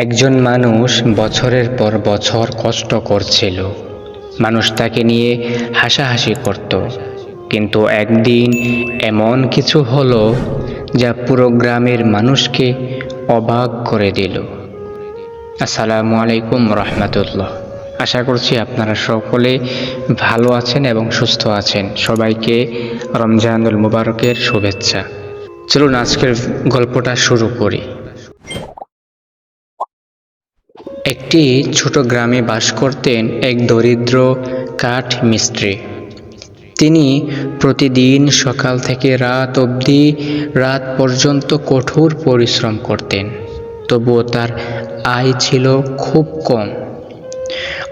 একজন মানুষ বছরের পর বছর কষ্ট করছিল। মানুষ তাকে নিয়ে হাসাহাসি করত, কিন্তু একদিন এমন কিছু হলো যা পুরো গ্রামের মানুষকে অবাক করে দিল। আসসালামু আলাইকুম রহমতুল্লাহ। আশা করছি আপনারা সকলে ভালো আছেন এবং সুস্থ আছেন। সবাইকে রমজানুল মুবারকের শুভেচ্ছা। চলুন আজকের গল্পটা শুরু করি। একটি ছোট গ্রামে বাস করতেন এক দরিদ্র কাঠ মিস্ত্রি। তিনি প্রতিদিন সকাল থেকে রাত পর্যন্ত কঠোর পরিশ্রম করতেন, তবুও তার আয় ছিল খুব কম।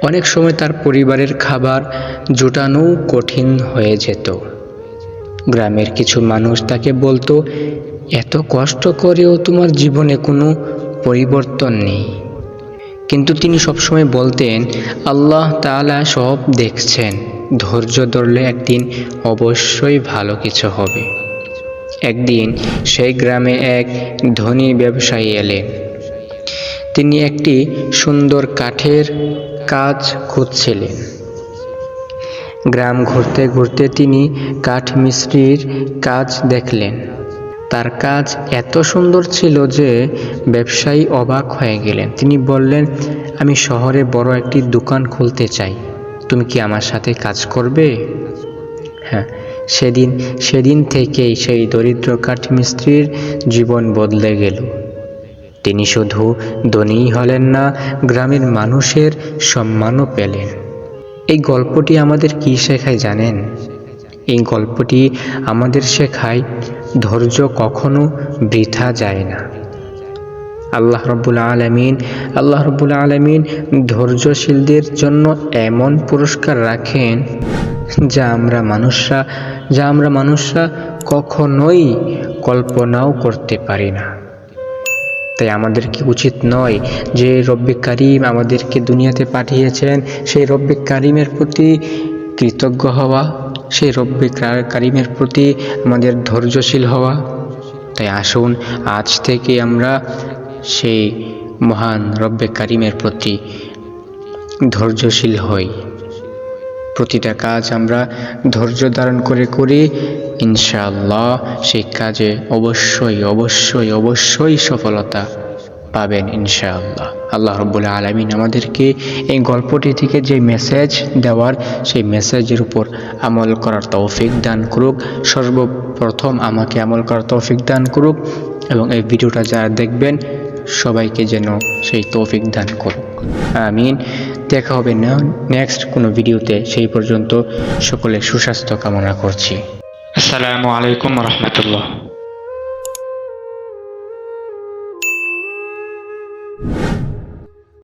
অনেক সময় তার পরিবারের খাবার জোটানো কঠিন হয়ে যেত। গ্রামের কিছু মানুষ তাকে বলতো, এত কষ্ট করেও তোমার জীবনে কোনো পরিবর্তন নেই। কিন্তু তিনি সবসময় বলতেন, আল্লাহ তাআলা সব দেখছেন, ধৈর্য ধরলে একদিন অবশ্যই ভালো কিছু হবে। একদিন সেই গ্রামে এক ধনী ব্যবসায়ী এলেন। তিনি একটি সুন্দর কাঠের কাজ খুঁজছিলেন। গ্রাম ঘুরতে ঘুরতে তিনি কাঠ মিস্ত্রির কাজ দেখলেন। তার কাজ এত সুন্দর ছিল যে ব্যবসায়ী অবাক হয়ে গেলেন। তিনি বললেন, আমি শহরে বড় একটি দোকান খুলতে চাই, তুমি কি আমার সাথে কাজ করবে? হ্যাঁ, সেদিন থেকেই সেই দরিদ্র কাঠমিস্ত্রির জীবন বদলে গেল। তিনি শুধু ধনীই হলেন না, গ্রামের মানুষের সম্মানও পেলেন। এই গল্পটি আমাদের কি শেখায় জানেন? এই গল্পটি আমাদের শেখায় ধৈর্য কখনো বৃথা যায় না। আল্লাহ রাব্বুল আলামিন ধৈর্যশীলদের জন্য এমন পুরস্কার রাখেন যা আমরা মানুষরা কখনোই কল্পনাও করতে পারি না। তাই আমাদের কি উচিত নয় যে রব্বে কারিম আমাদেরকে দুনিয়াতে পাঠিয়েছেন, সেই রব্বে কারিমের প্রতি কৃতজ্ঞ হওয়া, সেই রব্বে কারিমের প্রতি আমাদের ধৈর্যশীল হওয়া? তাই আসুন আজ থেকে আমরা সেই মহান রব্বে কারিমের প্রতি ধৈর্যশীল হই। প্রতিটা কাজ আমরা ধৈর্য ধারণ করে করি, ইনশাআল্লাহ সেই কাজে অবশ্যই সফলতা পাবেন ইনশাআল্লাহ। আল্লাহ রাব্বুল আলামিন আমাদেরকে এই গল্পটি থেকে যে মেসেজ দেওয়ার, সেই মেসেজের উপর আমল করার তৌফিক দান করুক। সর্বপ্রথম আমাকে আমল করার তৌফিক দান করুক, এবং এই ভিডিওটা যারা দেখবেন সবাইকে যেন সেই তৌফিক দান করুক, আমিন। দেখা হবে নেক্সট কোনো ভিডিওতে। সেই পর্যন্ত সকলে সুস্বাস্থ্য কামনা করছি। আসসালামু আলাইকুম রহমতুল্লাহ।